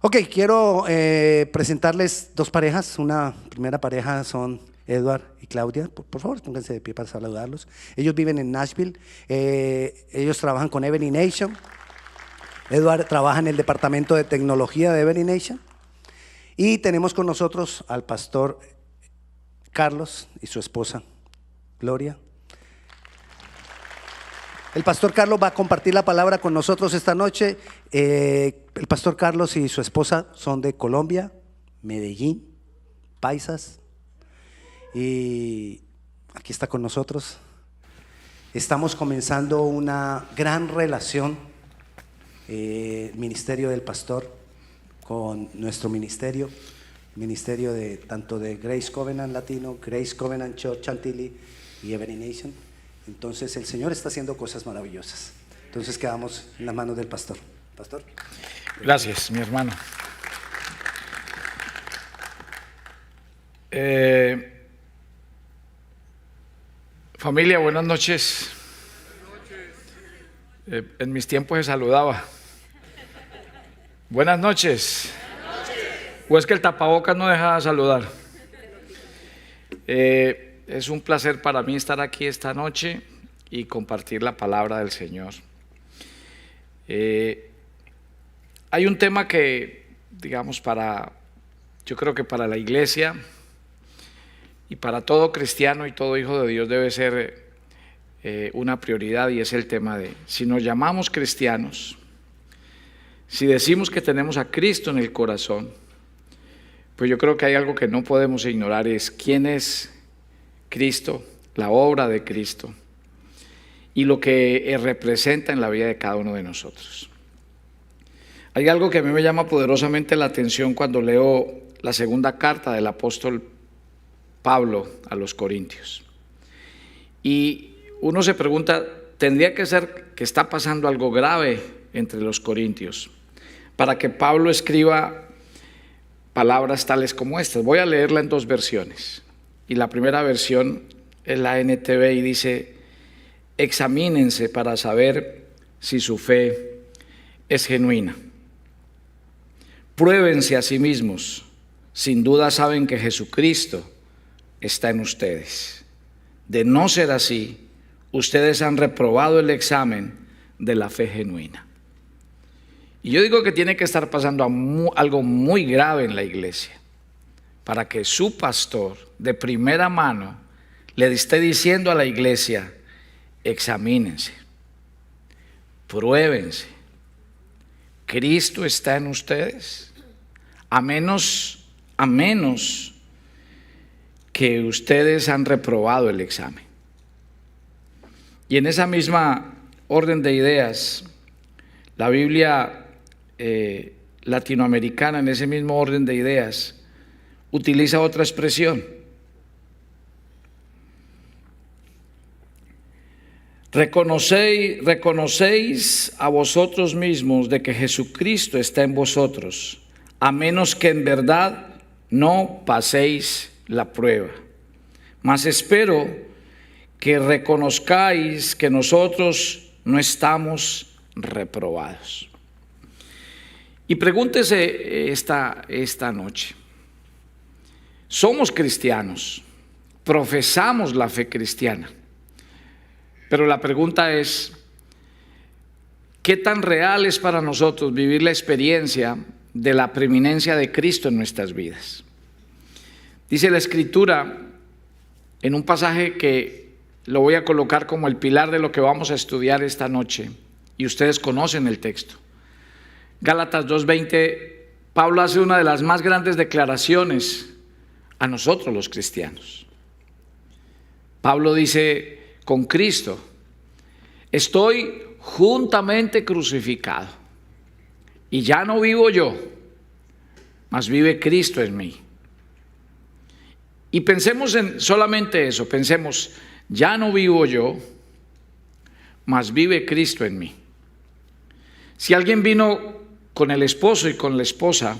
Ok, quiero presentarles dos parejas. Una primera pareja son Edward y Claudia. Por favor, pónganse de pie para saludarlos. Ellos viven en Nashville. Ellos trabajan con Every Nation. Edward trabaja en el departamento de tecnología de Every Nation. Y tenemos con nosotros al pastor Carlos y su esposa Gloria. El pastor Carlos va a compartir la palabra con nosotros esta noche. El pastor Carlos y su esposa son de Colombia, Medellín, paisas. Y aquí está con nosotros. Estamos comenzando una gran relación, ministerio del pastor con nuestro ministerio de tanto de Grace Covenant Latino, Grace Covenant Church Chantilly y Every Nation. Entonces el Señor está haciendo cosas maravillosas. Entonces quedamos en las manos del pastor. Pastor. Gracias, mi hermano. Familia, buenas noches. En mis tiempos se saludaba. Buenas noches. ¿O es que el tapabocas no deja de saludar? Es un placer para mí estar aquí esta noche y compartir la palabra del Señor. Hay un tema que, digamos, yo creo que para la iglesia y para todo cristiano y todo hijo de Dios debe ser una prioridad, y es el tema de si nos llamamos cristianos, si decimos que tenemos a Cristo en el corazón, pues yo creo que hay algo que no podemos ignorar, es quién es Cristo, la obra de Cristo y lo que representa en la vida de cada uno de nosotros. Hay algo que a mí me llama poderosamente la atención cuando leo la segunda carta del apóstol Pablo a los Corintios. Y uno se pregunta, ¿tendría que ser que está pasando algo grave entre los corintios para que Pablo escriba palabras tales como estas? Voy a leerla en dos versiones. Y la primera versión es la NTV y dice: examínense para saber si su fe es genuina. Pruébense a sí mismos. Sin duda saben que Jesucristo está en ustedes. De no ser así, ustedes han reprobado el examen de la fe genuina. Y yo digo que tiene que estar pasando algo muy grave en la iglesia para que su pastor de primera mano le esté diciendo a la iglesia: examínense, pruébense, Cristo está en ustedes, a menos que ustedes han reprobado el examen. Y en esa misma orden de ideas, la Biblia latinoamericana, en ese mismo orden de ideas, utiliza otra expresión. Reconocéis a vosotros mismos de que Jesucristo está en vosotros, a menos que en verdad no paséis la prueba. Mas espero que reconozcáis que nosotros no estamos reprobados. Y pregúntese esta noche: somos cristianos, profesamos la fe cristiana, pero la pregunta es: ¿qué tan real es para nosotros vivir la experiencia de la preeminencia de Cristo en nuestras vidas? Dice la Escritura en un pasaje que lo voy a colocar como el pilar de lo que vamos a estudiar esta noche, y ustedes conocen el texto. Gálatas 2:20, Pablo hace una de las más grandes declaraciones a nosotros los cristianos. Pablo dice: con Cristo estoy juntamente crucificado, y ya no vivo yo, mas vive Cristo en mí. Y pensemos en solamente eso, pensemos: ya no vivo yo, mas vive Cristo en mí. Si alguien vino con el esposo y con la esposa,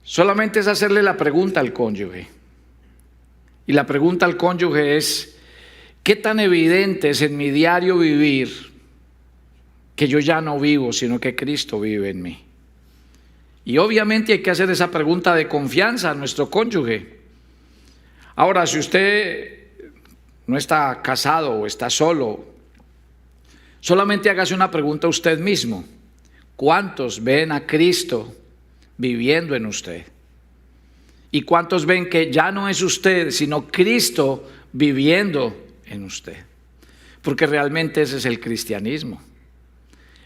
solamente es hacerle la pregunta al cónyuge. Y la pregunta al cónyuge es: ¿qué tan evidente es en mi diario vivir que yo ya no vivo, sino que Cristo vive en mí? Y obviamente hay que hacer esa pregunta de confianza a nuestro cónyuge. Ahora, si usted no está casado o está solo, solamente hágase una pregunta a usted mismo. ¿Cuántos ven a Cristo viviendo en usted? ¿Y cuántos ven que ya no es usted, sino Cristo viviendo en usted? Porque realmente ese es el cristianismo.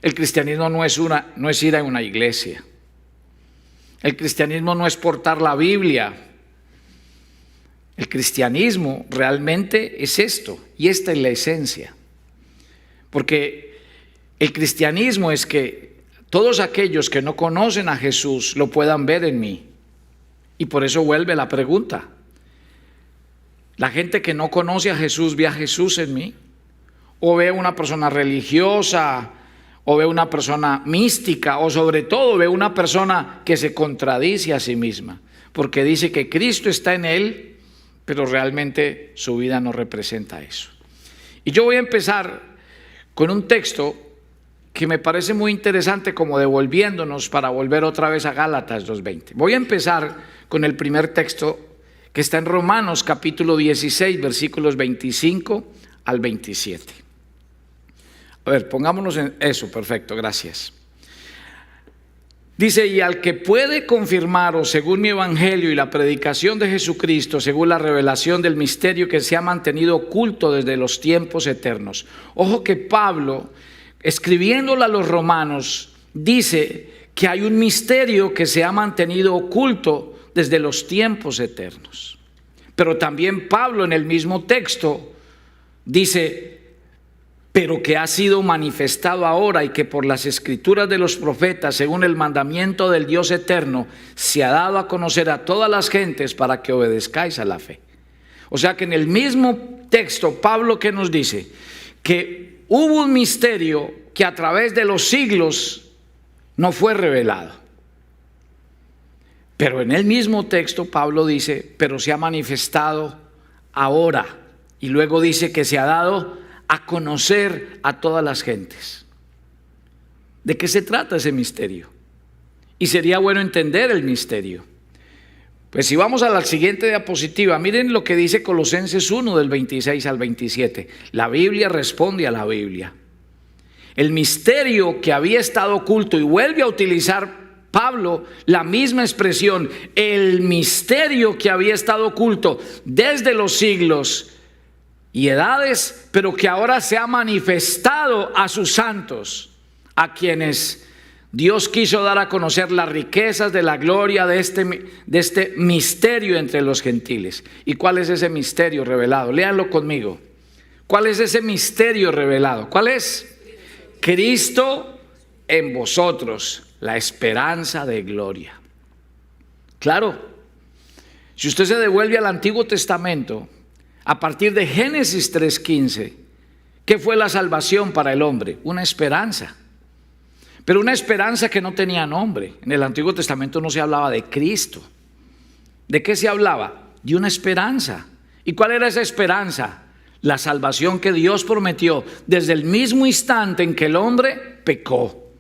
El cristianismo no es ir a una iglesia. El cristianismo no es portar la Biblia. El cristianismo realmente es esto, y esta es la esencia. Porque el cristianismo es que todos aquellos que no conocen a Jesús lo puedan ver en mí. Y por eso vuelve la pregunta. ¿La gente que no conoce a Jesús ve a Jesús en mí? ¿O ve una persona religiosa? ¿O ve una persona mística? ¿O sobre todo ve una persona que se contradice a sí misma? Porque dice que Cristo está en él, pero realmente su vida no representa eso. Y yo voy a empezar con un texto que me parece muy interesante, como devolviéndonos para volver otra vez a Gálatas 2:20. Voy a empezar con el primer texto que está en Romanos capítulo 16, versículos 25 al 27. A ver, pongámonos en eso, perfecto, gracias. Dice: y al que puede confirmaros según mi evangelio y la predicación de Jesucristo, según la revelación del misterio que se ha mantenido oculto desde los tiempos eternos. Ojo que Pablo, escribiéndole a los romanos, dice que hay un misterio que se ha mantenido oculto desde los tiempos eternos. Pero también Pablo en el mismo texto dice: pero que ha sido manifestado ahora y que por las escrituras de los profetas, según el mandamiento del Dios eterno, se ha dado a conocer a todas las gentes para que obedezcáis a la fe. O sea que en el mismo texto, Pablo, ¿qué nos dice? Que hubo un misterio que a través de los siglos no fue revelado. Pero en el mismo texto Pablo dice: pero se ha manifestado ahora. Y luego dice que se ha dado a conocer a todas las gentes. ¿De qué se trata ese misterio? Y sería bueno entender el misterio. Pues si vamos a la siguiente diapositiva, miren lo que dice Colosenses 1 del 26 al 27. La Biblia responde a la Biblia. El misterio que había estado oculto, y vuelve a utilizar Pablo la misma expresión, el misterio que había estado oculto desde los siglos y edades, pero que ahora se ha manifestado a sus santos, a quienes Dios quiso dar a conocer las riquezas de la gloria de este misterio entre los gentiles. ¿Y cuál es ese misterio revelado? Léanlo conmigo. ¿Cuál es ese misterio revelado? ¿Cuál es? Cristo en vosotros, la esperanza de gloria. Claro, si usted se devuelve al Antiguo Testamento, a partir de Génesis 3:15, ¿qué fue la salvación para el hombre? Una esperanza. Pero una esperanza que no tenía nombre. En el Antiguo Testamento no se hablaba de Cristo. ¿De qué se hablaba? De una esperanza. ¿Y cuál era esa esperanza? La salvación que Dios prometió desde el mismo instante en que el hombre pecó.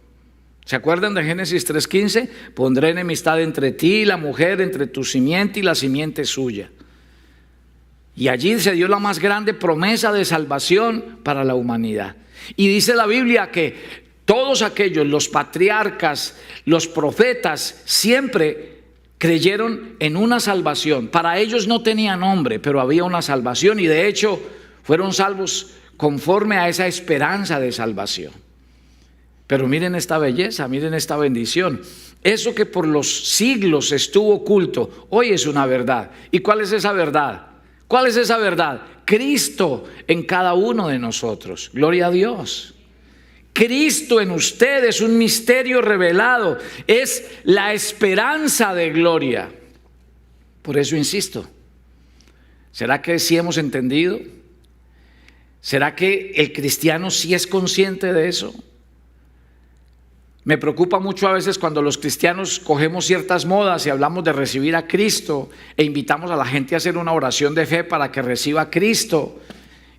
¿Se acuerdan de Génesis 3:15? Pondré enemistad entre ti y la mujer, entre tu simiente y la simiente suya. Y allí se dio la más grande promesa de salvación para la humanidad. Y dice la Biblia que todos aquellos, los patriarcas, los profetas, siempre creyeron en una salvación. Para ellos no tenía nombre, pero había una salvación, y de hecho fueron salvos conforme a esa esperanza de salvación. Pero miren esta belleza, miren esta bendición. Eso que por los siglos estuvo oculto, hoy es una verdad. ¿Y cuál es esa verdad? ¿Cuál es esa verdad? Cristo en cada uno de nosotros. Gloria a Dios. Cristo en usted es un misterio revelado, es la esperanza de gloria. Por eso insisto, ¿será que sí hemos entendido? ¿Será que el cristiano sí es consciente de eso? Me preocupa mucho a veces cuando los cristianos cogemos ciertas modas y hablamos de recibir a Cristo e invitamos a la gente a hacer una oración de fe para que reciba a Cristo,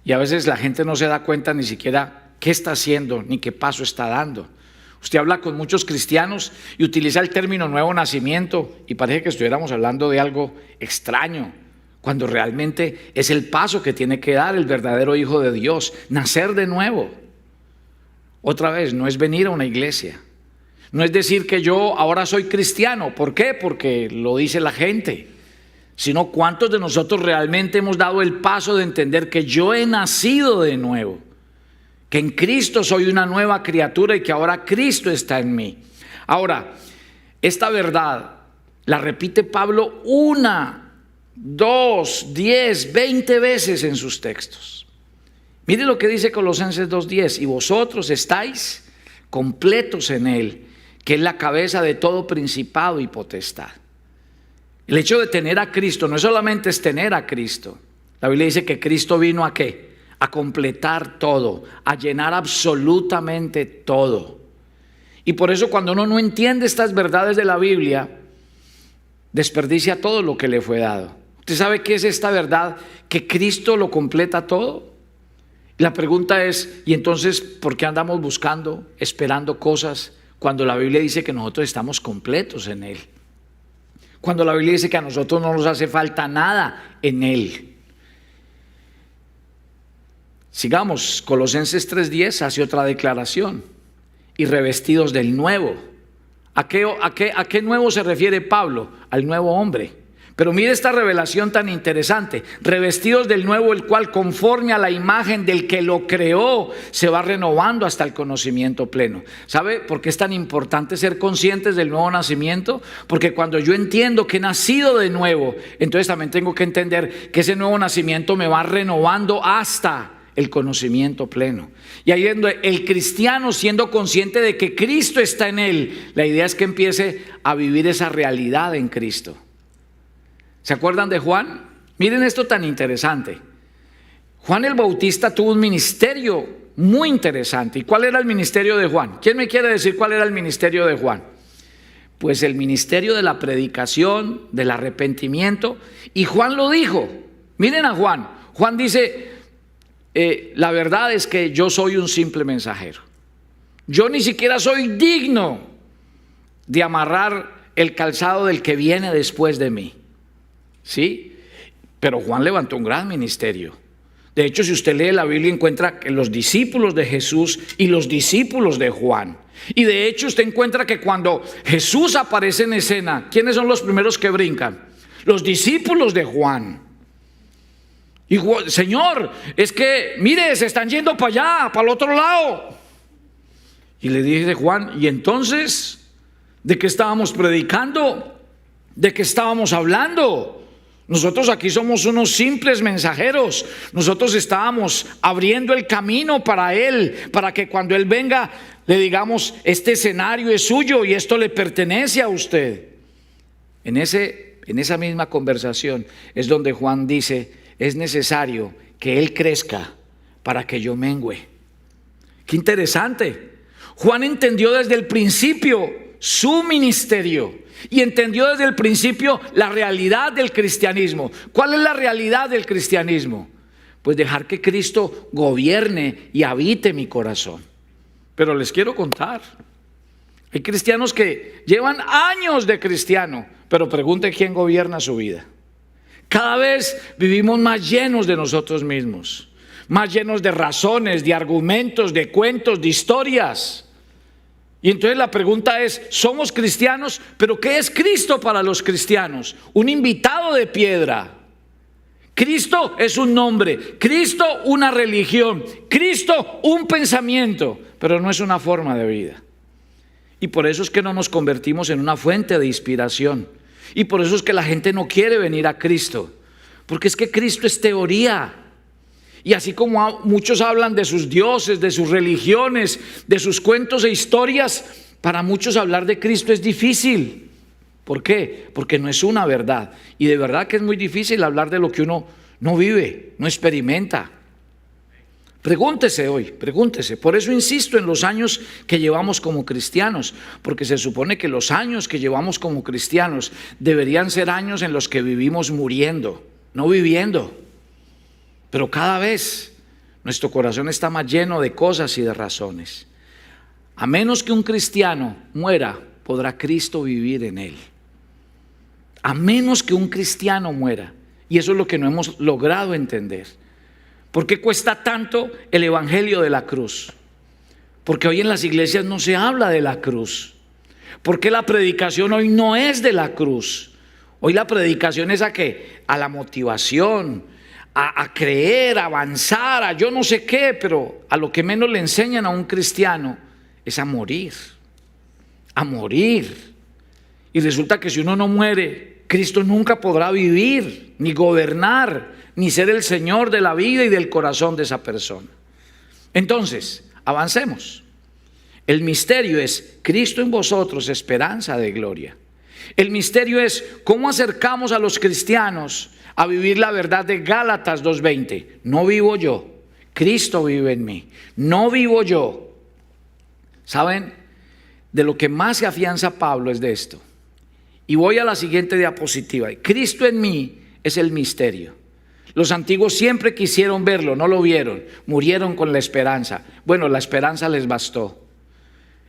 y a veces la gente no se da cuenta ni siquiera qué está haciendo ni qué paso está dando. Usted habla con muchos cristianos y utiliza el término nuevo nacimiento y parece que estuviéramos hablando de algo extraño, cuando realmente es el paso que tiene que dar el verdadero Hijo de Dios, nacer de nuevo. Otra vez, no es venir a una iglesia, no es decir que yo ahora soy cristiano. ¿Por qué? Porque lo dice la gente. Sino cuántos de nosotros realmente hemos dado el paso de entender que yo he nacido de nuevo, que en Cristo soy una nueva criatura y que ahora Cristo está en mí. Ahora, esta verdad la repite Pablo 1, 2, 10, 20 veces en sus textos. Mire lo que dice Colosenses 2:10: y vosotros estáis completos en Él, que es la cabeza de todo principado y potestad. El hecho de tener a Cristo no solamente es tener a Cristo. La Biblia dice que Cristo vino ¿a qué? A completar todo, a llenar absolutamente todo. Y por eso cuando uno no entiende estas verdades de la Biblia, desperdicia todo lo que le fue dado. ¿Usted sabe qué es esta verdad? Que Cristo lo completa todo. La pregunta es, ¿y entonces por qué andamos buscando, esperando cosas cuando la Biblia dice que nosotros estamos completos en Él? Cuando la Biblia dice que a nosotros no nos hace falta nada en Él. Sigamos, Colosenses 3:10 hace otra declaración: y revestidos del nuevo. ¿A qué nuevo se refiere Pablo? Al nuevo hombre. Pero mire esta revelación tan interesante: revestidos del nuevo, el cual conforme a la imagen del que lo creó, se va renovando hasta el conocimiento pleno. ¿Sabe por qué es tan importante ser conscientes del nuevo nacimiento? Porque cuando yo entiendo que he nacido de nuevo, entonces también tengo que entender que ese nuevo nacimiento me va renovando hasta el conocimiento pleno. Y ahí es donde el cristiano, siendo consciente de que Cristo está en él, la idea es que empiece a vivir esa realidad en Cristo. ¿Se acuerdan de Juan? Miren esto tan interesante. Juan el Bautista tuvo un ministerio muy interesante. ¿Y cuál era el ministerio de Juan? ¿Quién me quiere decir cuál era el ministerio de Juan? Pues el ministerio de la predicación, del arrepentimiento. Y Juan lo dijo. Miren a Juan. Juan dice: la verdad es que yo soy un simple mensajero. Yo ni siquiera soy digno de amarrar el calzado del que viene después de mí. ¿Sí? Pero Juan levantó un gran ministerio. De hecho, si usted lee la Biblia, encuentra que los discípulos de Jesús y los discípulos de Juan. Y de hecho usted encuentra que cuando Jesús aparece en escena, ¿quiénes son los primeros que brincan? Los discípulos de Juan. Y Señor, es que mire, se están yendo para allá, para el otro lado. Y le dije Juan: ¿y entonces de qué estábamos predicando? ¿De qué estábamos hablando? Nosotros aquí somos unos simples mensajeros. Nosotros estábamos abriendo el camino para Él, para que cuando Él venga le digamos: este escenario es suyo y esto le pertenece a usted. En esa misma conversación es donde Juan dice: es necesario que Él crezca para que yo mengüe. Qué interesante. Juan entendió desde el principio su ministerio y entendió desde el principio la realidad del cristianismo. ¿Cuál es la realidad del cristianismo? Pues dejar que Cristo gobierne y habite mi corazón. Pero les quiero contar, hay cristianos que llevan años de cristiano, pero pregunte quién gobierna su vida. Cada vez vivimos más llenos de nosotros mismos, más llenos de razones, de argumentos, de cuentos, de historias. Y entonces la pregunta es: somos cristianos, pero ¿qué es Cristo para los cristianos? Un invitado de piedra. Cristo es un nombre, Cristo una religión, Cristo un pensamiento, pero no es una forma de vida. Y por eso es que no nos convertimos en una fuente de inspiración. Y por eso es que la gente no quiere venir a Cristo, porque es que Cristo es teoría. Y así como muchos hablan de sus dioses, de sus religiones, de sus cuentos e historias, para muchos hablar de Cristo es difícil. ¿Por qué? Porque no es una verdad. Y de verdad que es muy difícil hablar de lo que uno no vive, no experimenta. Pregúntese hoy, pregúntese. Por eso insisto en los años que llevamos como cristianos, porque se supone que los años que llevamos como cristianos deberían ser años en los que vivimos muriendo, no viviendo. Pero cada vez nuestro corazón está más lleno de cosas y de razones. A menos que un cristiano muera, podrá Cristo vivir en él. A menos que un cristiano muera. Y eso es lo que no hemos logrado entender. ¿Por qué cuesta tanto el evangelio de la cruz? Porque hoy en las iglesias no se habla de la cruz. ¿Por qué la predicación hoy no es de la cruz? Hoy la predicación es ¿a qué? A la motivación, a creer, a avanzar, a yo no sé qué, pero a lo que menos le enseñan a un cristiano es a morir. A morir. Y resulta que si uno no muere, Cristo nunca podrá vivir, ni gobernar, ni ser el Señor de la vida y del corazón de esa persona. Entonces, avancemos. El misterio es Cristo en vosotros, esperanza de gloria. El misterio es cómo acercamos a los cristianos a vivir la verdad de Gálatas 2:20. No vivo yo, Cristo vive en mí. No vivo yo. ¿Saben? De lo que más se afianza Pablo es de esto. Y voy a la siguiente diapositiva. Cristo en mí es el misterio. Los antiguos siempre quisieron verlo, no lo vieron, murieron con la esperanza. Bueno, la esperanza les bastó.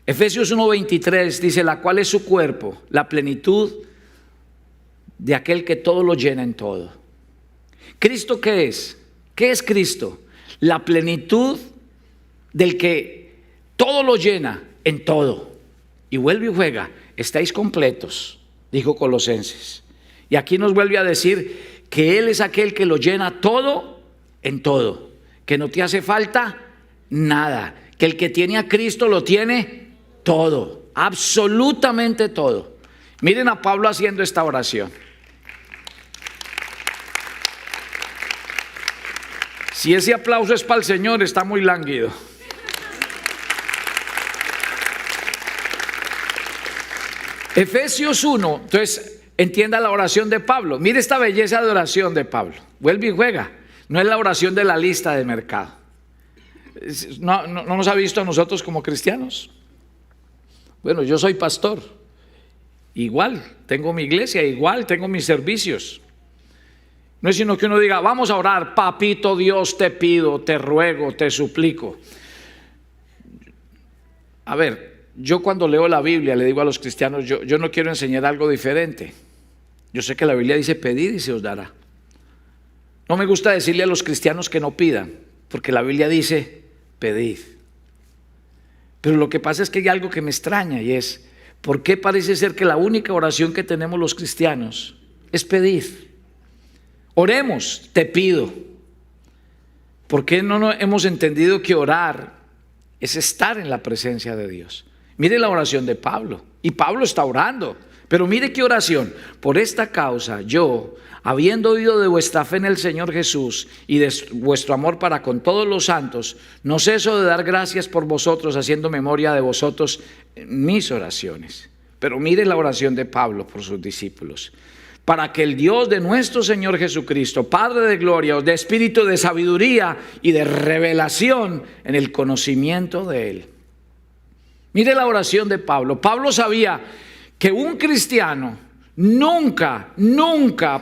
Efesios 1:23 dice, la cual es su cuerpo, la plenitud de aquel que todo lo llena en todo. ¿Cristo qué es? ¿Qué es Cristo? La plenitud del que todo lo llena en todo. Y vuelve y juega, estáis completos, dijo Colosenses. Y aquí nos vuelve a decir que Él es aquel que lo llena todo en todo, que no te hace falta nada, que el que tiene a Cristo lo tiene todo, absolutamente todo. Miren a Pablo haciendo esta oración. Si ese aplauso es para el Señor, está muy lánguido. Efesios 1, entonces entienda la oración de Pablo. Mire esta belleza de oración de Pablo. Vuelve y juega. No es la oración de la lista de mercado. No nos ha visto a nosotros como cristianos. Bueno, yo soy pastor. Igual, tengo mi iglesia, igual, tengo mis servicios. No es sino que uno diga, vamos a orar, papito Dios, te pido, te ruego, te suplico. A ver, yo cuando leo la Biblia le digo a los cristianos, yo no quiero enseñar algo diferente. Yo sé que la Biblia dice pedid y se os dará. No me gusta decirle a los cristianos que no pidan, porque la Biblia dice pedid. Pero lo que pasa es que hay algo que me extraña y es, ¿por qué parece ser que la única oración que tenemos los cristianos es pedir? Oremos, te pido. ¿Por qué no hemos entendido que orar es estar en la presencia de Dios? Mire la oración de Pablo, y Pablo está orando, pero mire qué oración. Por esta causa yo, habiendo oído de vuestra fe en el Señor Jesús y de vuestro amor para con todos los santos, no ceso de dar gracias por vosotros, haciendo memoria de vosotros en mis oraciones. Pero mire la oración de Pablo por sus discípulos. Para que el Dios de nuestro Señor Jesucristo, Padre de gloria, os dé espíritu de sabiduría y de revelación en el conocimiento de Él. Mire la oración de Pablo. Pablo sabía que un cristiano nunca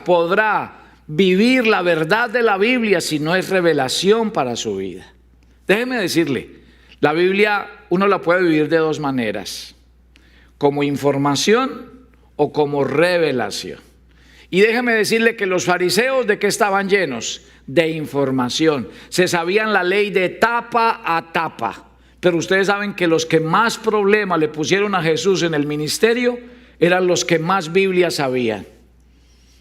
podrá vivir la verdad de la Biblia si no es revelación para su vida. Déjeme decirle, la Biblia uno la puede vivir de dos maneras, como información o como revelación. Y déjeme decirle que los fariseos, ¿de qué estaban llenos? De información. Se sabían la ley de tapa a tapa. Pero ustedes saben que los que más problemas le pusieron a Jesús en el ministerio eran los que más Biblia sabían.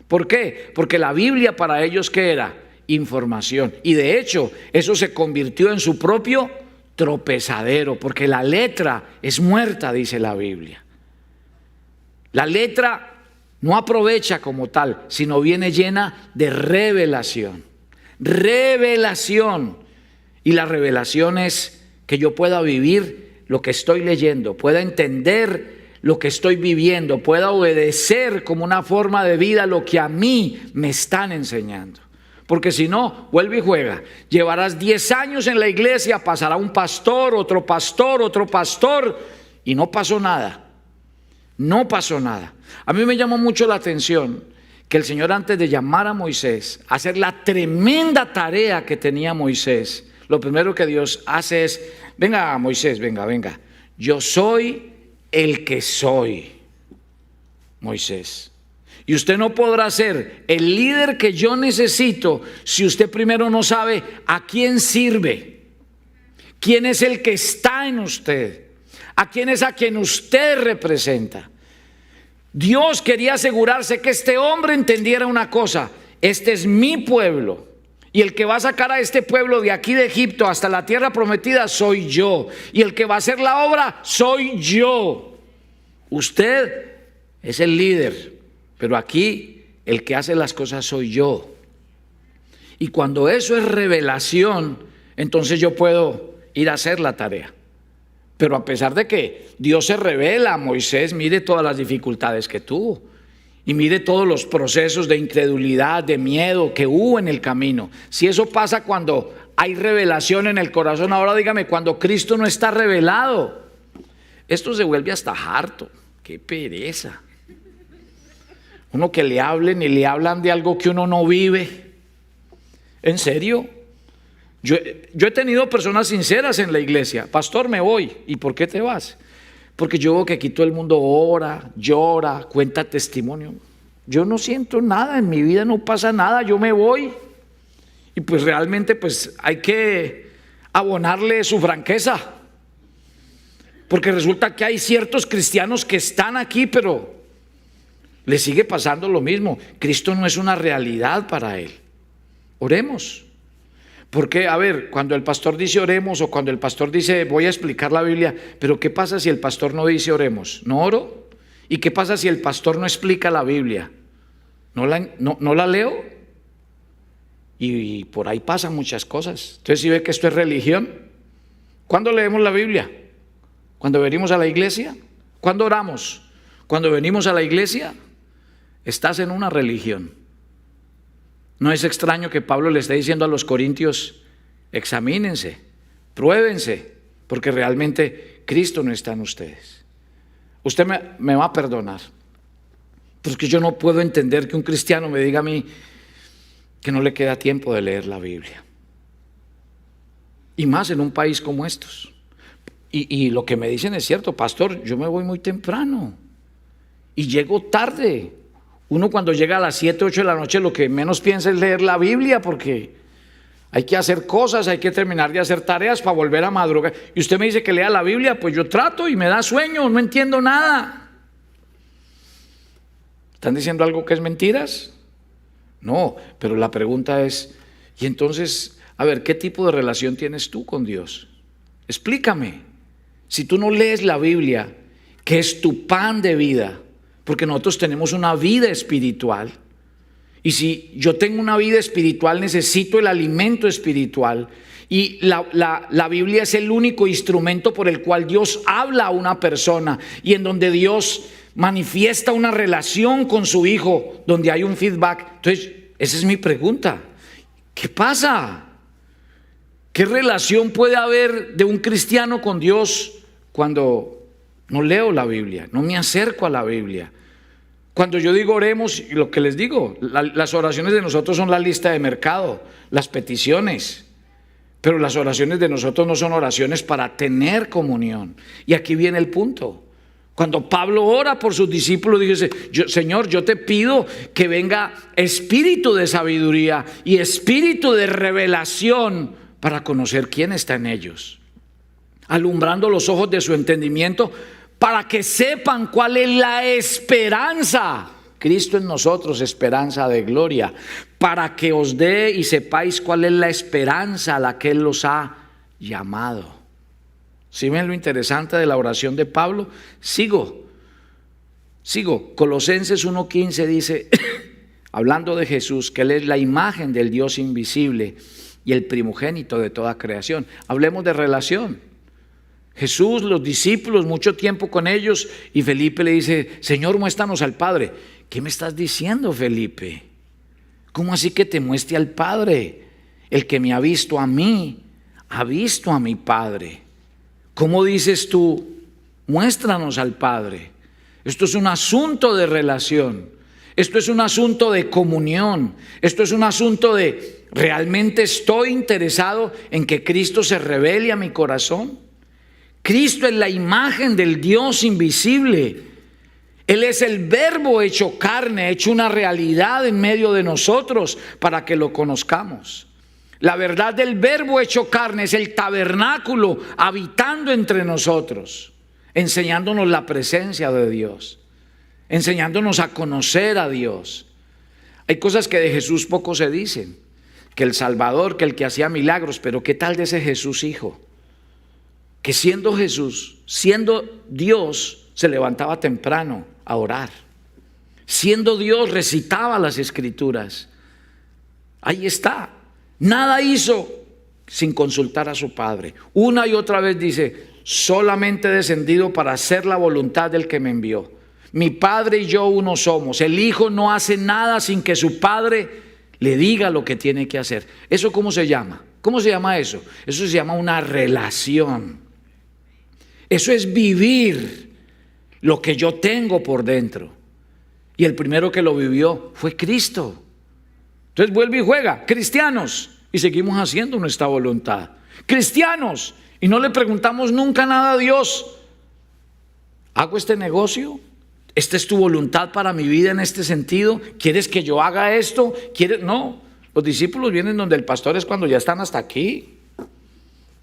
¿Por qué? Porque la Biblia para ellos, ¿qué era? Información. Y de hecho, eso se convirtió en su propio tropezadero, porque la letra es muerta, dice la Biblia. La letra no aprovecha como tal, sino viene llena de revelación. Revelación. Y la revelación es que yo pueda vivir lo que estoy leyendo, pueda entender lo que estoy viviendo, pueda obedecer como una forma de vida lo que a mí me están enseñando. Porque si no, vuelve y juega. Llevarás 10 años en la iglesia, pasará un pastor, otro pastor, y no pasó nada. No pasó nada. A mí me llamó mucho la atención que el Señor, antes de llamar a Moisés, hacer la tremenda tarea que tenía Moisés, lo primero que Dios hace es, venga Moisés, venga, yo soy el que soy, Moisés. Y usted no podrá ser el líder que yo necesito si usted primero no sabe a quién sirve, quién es el que está en usted, a quién es a quien usted representa. Dios quería asegurarse que este hombre entendiera una cosa: este es mi pueblo, y el que va a sacar a este pueblo de aquí de Egipto hasta la tierra prometida soy yo, y el que va a hacer la obra soy yo. Usted es el líder, pero aquí el que hace las cosas soy yo. Y cuando eso es revelación, entonces yo puedo ir a hacer la tarea. Pero a pesar de que Dios se revela a Moisés, mire todas las dificultades que tuvo. Y mire todos los procesos de incredulidad, de miedo que hubo en el camino. Si eso pasa cuando hay revelación en el corazón, ahora dígame, cuando Cristo no está revelado, esto se vuelve hasta harto. ¡Qué pereza! Uno que le hablen y le hablan de algo que uno no vive. ¿En serio? Yo he tenido personas sinceras en la iglesia. Pastor, me voy. ¿Y por qué te vas? Porque yo veo que aquí todo el mundo ora, llora, cuenta testimonio. Yo no siento nada, en mi vida no pasa nada, yo me voy. Y pues realmente pues hay que abonarle su franqueza. Porque resulta que hay ciertos cristianos que están aquí, pero les sigue pasando lo mismo. Cristo no es una realidad para él. Oremos. Porque, a ver, cuando el pastor dice oremos, o cuando el pastor dice voy a explicar la Biblia, pero ¿qué pasa si el pastor no dice oremos? ¿No oro? ¿Y qué pasa si el pastor no explica la Biblia? ¿No la leo? Y por ahí pasan muchas cosas. Entonces, ¿sí ve que esto es religión? ¿Cuándo leemos la Biblia? ¿Cuando venimos a la iglesia? ¿Cuándo oramos? Cuando venimos a la iglesia, estás en una religión. No es extraño que Pablo le esté diciendo a los corintios: examínense, pruébense, porque realmente Cristo no está en ustedes. Usted me va a perdonar, porque yo no puedo entender que un cristiano me diga a mí que no le queda tiempo de leer la Biblia. Y más en un país como estos. Y lo que me dicen es cierto: pastor, yo me voy muy temprano y llego tarde. Uno cuando llega a las 7, 8 de la noche lo que menos piensa es leer la Biblia, porque hay que hacer cosas, hay que terminar de hacer tareas para volver a madrugar. Y usted me dice que lea la Biblia, pues yo trato y me da sueño, no entiendo nada. ¿Están diciendo algo que es mentiras? No, pero la pregunta es, y entonces, a ver, ¿qué tipo de relación tienes tú con Dios? Explícame. Si tú no lees la Biblia, que es tu pan de vida, porque nosotros tenemos una vida espiritual, y si yo tengo una vida espiritual necesito el alimento espiritual, y la Biblia es el único instrumento por el cual Dios habla a una persona, y en donde Dios manifiesta una relación con su hijo, donde hay un feedback. Entonces, esa es mi pregunta: ¿qué pasa? ¿Qué relación puede haber de un cristiano con Dios cuando no leo la Biblia, no me acerco a la Biblia? Cuando yo digo oremos, lo que les digo, las oraciones de nosotros son la lista de mercado, las peticiones, pero las oraciones de nosotros no son oraciones para tener comunión. Y aquí viene el punto. Cuando Pablo ora por sus discípulos, dice: Señor, yo te pido que venga espíritu de sabiduría y espíritu de revelación para conocer quién está en ellos, alumbrando los ojos de su entendimiento, para que sepan cuál es la esperanza. Cristo en nosotros, esperanza de gloria, para que os dé y sepáis cuál es la esperanza a la que Él los ha llamado. ¿Sí ven lo interesante de la oración de Pablo? Sigo. Colosenses 1:15 dice, hablando de Jesús, que Él es la imagen del Dios invisible y el primogénito de toda creación. Hablemos de relación. Jesús, los discípulos, mucho tiempo con ellos, y Felipe le dice: Señor, muéstranos al Padre. ¿Qué me estás diciendo, Felipe? ¿Cómo así que te muestre al Padre? El que me ha visto a mí, ha visto a mi Padre. ¿Cómo dices tú, muéstranos al Padre? Esto es un asunto de relación. Esto es un asunto de comunión. Esto es un asunto de, ¿realmente estoy interesado en que Cristo se revele a mi corazón? Cristo es la imagen del Dios invisible. Él es el Verbo hecho carne, hecho una realidad en medio de nosotros para que lo conozcamos. La verdad del Verbo hecho carne es el tabernáculo habitando entre nosotros, enseñándonos la presencia de Dios, enseñándonos a conocer a Dios. Hay cosas que de Jesús poco se dicen, que el Salvador, que el que hacía milagros, pero ¿qué tal de ese Jesús hijo? Que siendo Jesús, siendo Dios, se levantaba temprano a orar. Siendo Dios, recitaba las Escrituras. Ahí está. Nada hizo sin consultar a su Padre. Una y otra vez dice, solamente he descendido para hacer la voluntad del que me envió. Mi Padre y yo uno somos. El Hijo no hace nada sin que su Padre le diga lo que tiene que hacer. ¿Eso cómo se llama? ¿Cómo se llama eso? Eso se llama una relación. Eso es vivir lo que yo tengo por dentro. Y el primero que lo vivió fue Cristo. Entonces vuelve y juega. Cristianos, y seguimos haciendo nuestra voluntad. Cristianos, y no le preguntamos nunca nada a Dios. ¿Hago este negocio? ¿Esta es tu voluntad para mi vida en este sentido? ¿Quieres que yo haga esto? ¿Quieres? No. Los discípulos vienen donde el pastor es cuando ya están hasta aquí.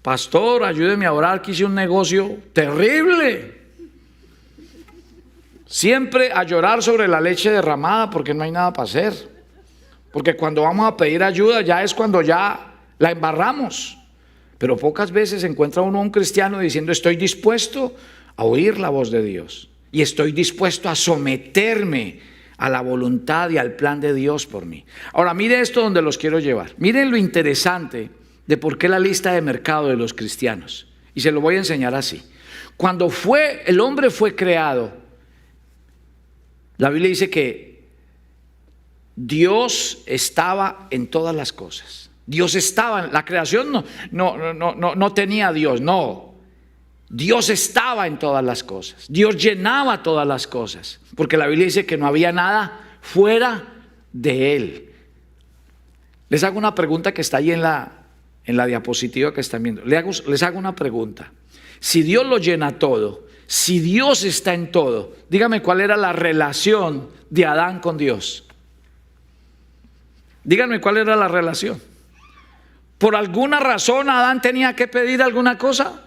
Pastor, ayúdeme a orar, que hice un negocio terrible. Siempre a llorar sobre la leche derramada porque no hay nada para hacer. Porque cuando vamos a pedir ayuda ya es cuando ya la embarramos. Pero pocas veces encuentra uno a un cristiano diciendo estoy dispuesto a oír la voz de Dios. Y estoy dispuesto a someterme a la voluntad y al plan de Dios por mí. Ahora mire esto donde los quiero llevar. Miren lo interesante de por qué la lista de mercado de los cristianos. Y se lo voy a enseñar así. Cuando el hombre fue creado, la Biblia dice que Dios estaba en todas las cosas. Dios estaba en la creación, no tenía a Dios, no. Dios estaba en todas las cosas. Dios llenaba todas las cosas. Porque la Biblia dice que no había nada fuera de Él. Les hago una pregunta que está ahí en la diapositiva que están viendo. Les hago una pregunta. Si Dios lo llena todo, si Dios está en todo, dígame cuál era la relación de Adán con Dios. Díganme cuál era la relación. ¿Por alguna razón Adán tenía que pedir alguna cosa?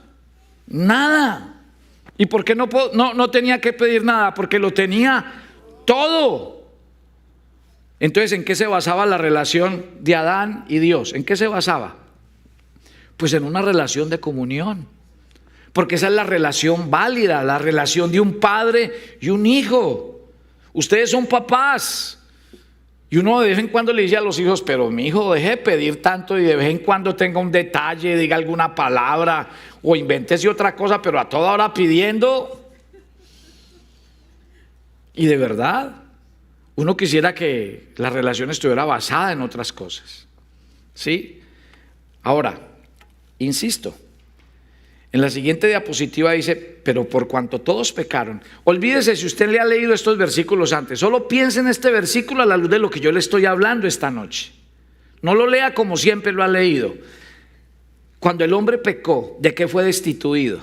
Nada. ¿Y por qué no tenía que pedir nada? Porque lo tenía todo. Entonces, ¿en qué se basaba la relación de Adán y Dios? ¿En qué se basaba? Pues en una relación de comunión. Porque esa es la relación válida, la relación de un padre y un hijo. Ustedes son papás. Y uno de vez en cuando le dice a los hijos, pero mi hijo, deje de pedir tanto y de vez en cuando tenga un detalle, diga alguna palabra o invéntese otra cosa, pero a toda hora pidiendo. Y de verdad, uno quisiera que la relación estuviera basada en otras cosas. ¿Sí? Ahora, insisto, en la siguiente diapositiva dice, pero por cuanto todos pecaron. Olvídese si usted le ha leído estos versículos antes. Solo piense en este versículo a la luz de lo que yo le estoy hablando esta noche. No lo lea como siempre lo ha leído. Cuando el hombre pecó, ¿de qué fue destituido?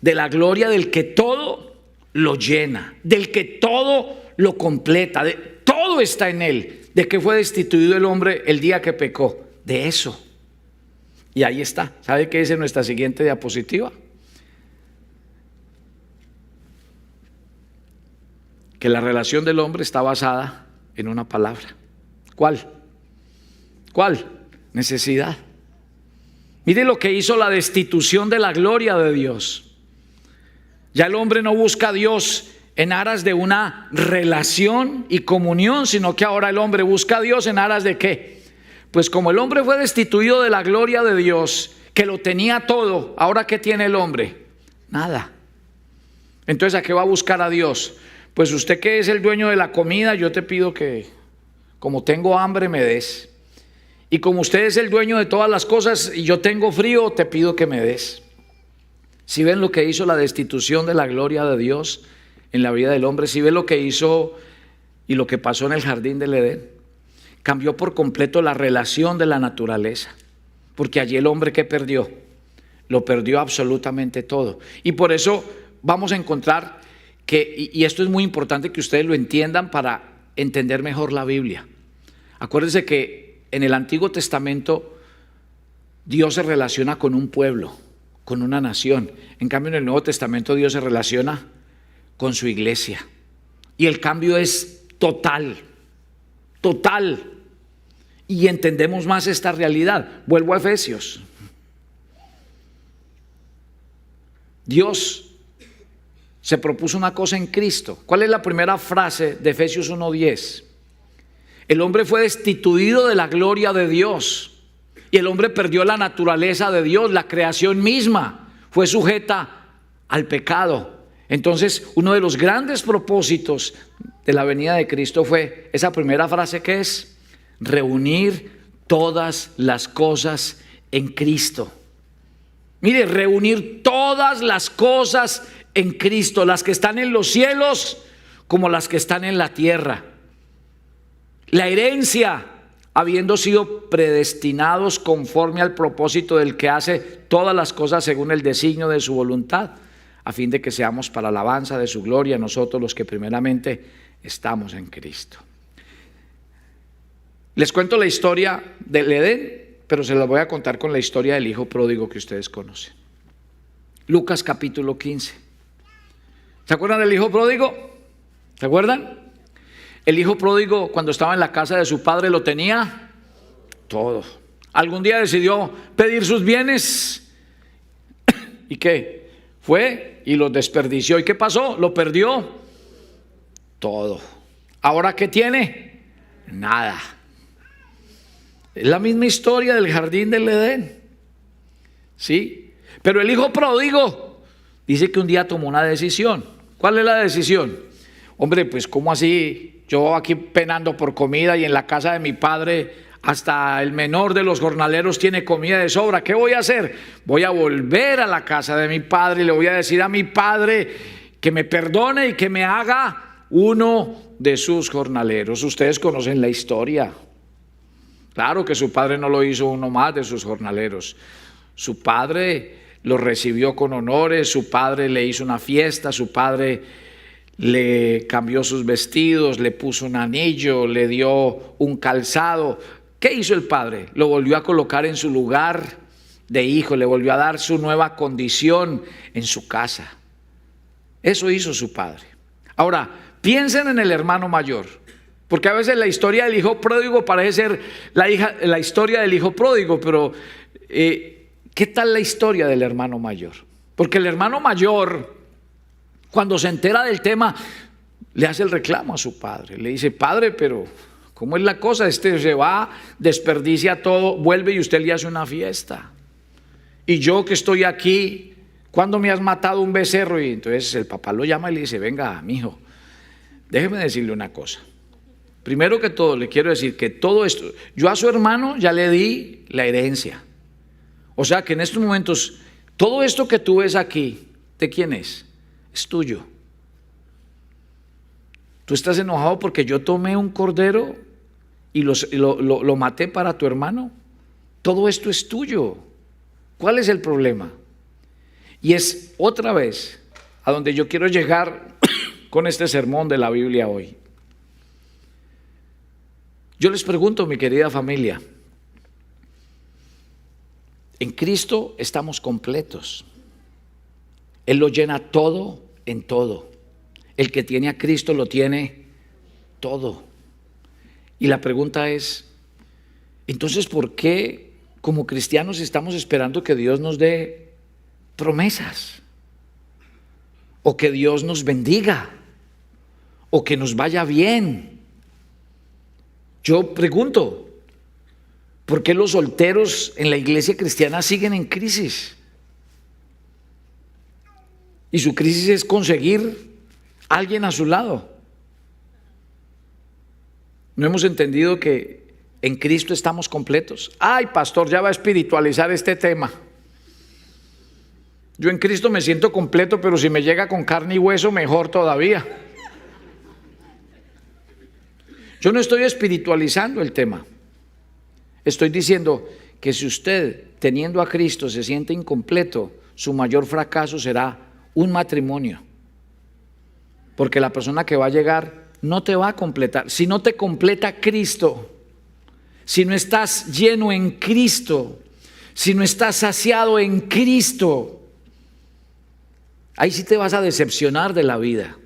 De la gloria del que todo lo llena, del que todo lo completa, todo está en él. ¿De qué fue destituido el hombre el día que pecó? De eso. Y ahí está. ¿Sabe qué dice nuestra siguiente diapositiva? Que la relación del hombre está basada en una palabra. ¿Cuál? ¿Cuál? Necesidad. Mire lo que hizo la destitución de la gloria de Dios. Ya el hombre no busca a Dios en aras de una relación y comunión, sino que ahora el hombre busca a Dios en aras de ¿qué? Pues como el hombre fue destituido de la gloria de Dios, que lo tenía todo, ¿ahora qué tiene el hombre? Nada. Entonces, ¿a qué va a buscar a Dios? Pues usted que es el dueño de la comida, yo te pido que, como tengo hambre, me des. Y como usted es el dueño de todas las cosas y yo tengo frío, te pido que me des. Si ven lo que hizo la destitución de la gloria de Dios en la vida del hombre, si ven lo que hizo y lo que pasó en el jardín del Edén. Cambió por completo la relación de la naturaleza, porque allí el hombre ¿qué perdió? lo perdió absolutamente todo. Y por eso vamos a encontrar que, y esto es muy importante que ustedes lo entiendan para entender mejor la Biblia. Acuérdense que en el Antiguo Testamento Dios se relaciona con un pueblo, con una nación. En cambio, en el Nuevo Testamento Dios se relaciona con su iglesia. Y el cambio es total, total. Y entendemos más esta realidad. Vuelvo a Efesios. Dios se propuso una cosa en Cristo. ¿Cuál es la primera frase de Efesios 1:10? El hombre fue destituido de la gloria de Dios y el hombre perdió la naturaleza de Dios. La creación misma fue sujeta al pecado. Entonces, uno de los grandes propósitos de la venida de Cristo fue esa primera frase, que es reunir todas las cosas en Cristo. Mire, reunir todas las cosas en Cristo, las que están en los cielos como las que están en la tierra. La herencia, habiendo sido predestinados conforme al propósito del que hace todas las cosas según el designio de su voluntad, a fin de que seamos para alabanza de su gloria nosotros los que primeramente estamos en Cristo. Les cuento la historia del Edén, pero se las voy a contar con la historia del hijo pródigo que ustedes conocen. Lucas capítulo 15. ¿Se acuerdan del hijo pródigo? ¿Se acuerdan? El hijo pródigo, cuando estaba en la casa de su padre, lo tenía todo. Algún día decidió pedir sus bienes. ¿Y qué? Fue y los desperdició. ¿Y qué pasó? Lo perdió todo. ¿Ahora qué tiene? Nada. Es la misma historia del jardín del Edén. ¿Sí? Pero el hijo pródigo dice que un día tomó una decisión. ¿Cuál es la decisión? Hombre, pues ¿cómo así? Yo aquí penando por comida y en la casa de mi padre hasta el menor de los jornaleros tiene comida de sobra. ¿Qué voy a hacer? Voy a volver a la casa de mi padre y le voy a decir a mi padre que me perdone y que me haga uno de sus jornaleros. Ustedes conocen la historia. Claro que su padre no lo hizo uno más de sus jornaleros. Su padre lo recibió con honores, su padre le hizo una fiesta, su padre le cambió sus vestidos, le puso un anillo, le dio un calzado. ¿Qué hizo el padre? Lo volvió a colocar en su lugar de hijo, le volvió a dar su nueva condición en su casa. Eso hizo su padre. Ahora, piensen en el hermano mayor, porque a veces la historia del hijo pródigo parece ser la historia del hijo pródigo, pero ¿qué tal la historia del hermano mayor? Porque el hermano mayor, cuando se entera del tema, le hace el reclamo a su padre. Le dice: padre, pero ¿cómo es la cosa? Este se va, desperdicia todo, vuelve y usted le hace una fiesta. Y yo que estoy aquí, ¿cuándo me has matado un becerro? Y entonces el papá lo llama y le dice: venga, mijo, déjeme decirle una cosa. Primero que todo, le quiero decir que todo esto, yo a su hermano ya le di la herencia. O sea que en estos momentos, todo esto que tú ves aquí, ¿de quién es? Es tuyo. Tú estás enojado porque yo tomé un cordero y lo maté para tu hermano. Todo esto es tuyo. ¿Cuál es el problema? Y es otra vez a donde yo quiero llegar con este sermón de la Biblia hoy. Yo les pregunto, mi querida familia, en Cristo estamos completos. Él lo llena todo en todo. El que tiene a Cristo lo tiene todo. Y la pregunta es, entonces, ¿por qué como cristianos estamos esperando que Dios nos dé promesas? O que Dios nos bendiga. O que nos vaya bien. Yo pregunto, ¿por qué los solteros en la iglesia cristiana siguen en crisis? Y su crisis es conseguir a alguien a su lado. No hemos entendido que en Cristo estamos completos. Ay, pastor, ya va a espiritualizar este tema. Yo en Cristo me siento completo, pero si me llega con carne y hueso, mejor todavía. Yo no estoy espiritualizando el tema. Estoy diciendo que si usted, teniendo a Cristo, se siente incompleto, su mayor fracaso será un matrimonio. Porque la persona que va a llegar no te va a completar. Si no te completa Cristo, si no estás lleno en Cristo, si no estás saciado en Cristo, ahí sí te vas a decepcionar de la vida.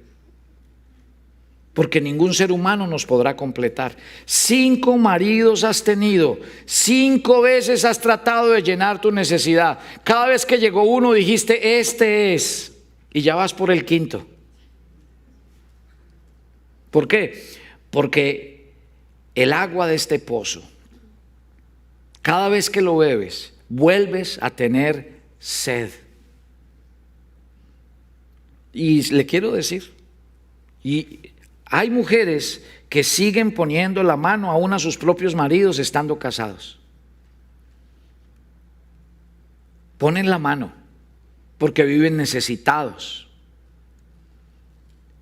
Porque ningún ser humano nos podrá completar. 5 maridos has tenido, 5 veces has tratado de llenar tu necesidad. Cada vez que llegó uno dijiste, este es, y ya vas por el 5.º. ¿Por qué? Porque el agua de este pozo, cada vez que lo bebes, vuelves a tener sed. Y le quiero decir, y hay mujeres que siguen poniendo la mano aún a sus propios maridos estando casados. Ponen la mano porque viven necesitados.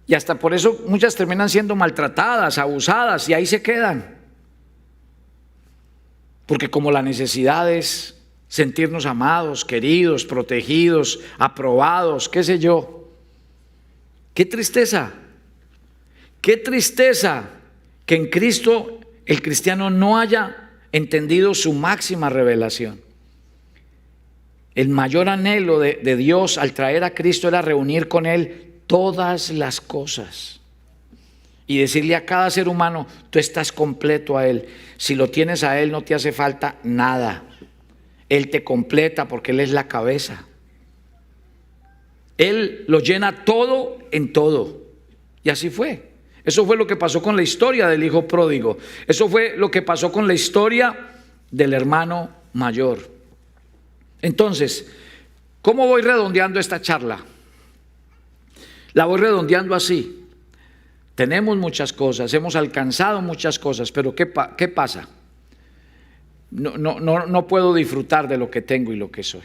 Y hasta por eso muchas terminan siendo maltratadas, abusadas, y ahí se quedan. Porque como la necesidad es sentirnos amados, queridos, protegidos, aprobados, qué sé yo. Qué tristeza que en Cristo el cristiano no haya entendido su máxima revelación. El mayor anhelo de Dios al traer a Cristo era reunir con Él todas las cosas y decirle a cada ser humano, tú estás completo a Él. Si lo tienes a Él no te hace falta nada. Él te completa porque Él es la cabeza. Él lo llena todo en todo. Y así fue. Eso fue lo que pasó con la historia del hijo pródigo. Eso fue lo que pasó con la historia del hermano mayor. Entonces, ¿cómo voy redondeando esta charla? La voy redondeando así. Tenemos muchas cosas, hemos alcanzado muchas cosas, pero ¿qué pasa? No puedo disfrutar de lo que tengo y lo que soy.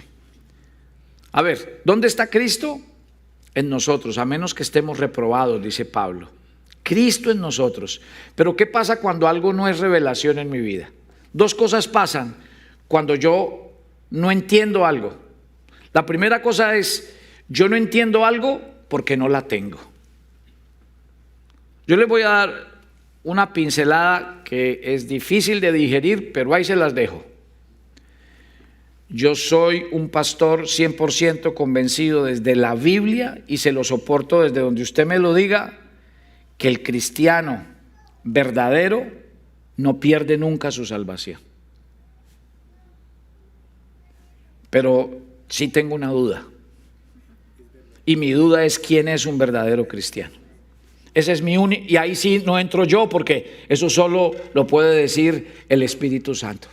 A ver, ¿dónde está Cristo? En nosotros, a menos que estemos reprobados, dice Pablo. Cristo en nosotros. Pero ¿qué pasa cuando algo no es revelación en mi vida? 2 cosas pasan cuando yo no entiendo algo. La primera cosa es, yo no entiendo algo porque no la tengo. Yo les voy a dar una pincelada que es difícil de digerir, pero ahí se las dejo. Yo soy un pastor 100% convencido desde la Biblia y se lo soporto desde donde usted me lo diga, que el cristiano verdadero no pierde nunca su salvación. Pero sí tengo una duda. Y mi duda es quién es un verdadero cristiano. Ese es mi único, y ahí sí no entro yo porque eso solo lo puede decir el Espíritu Santo.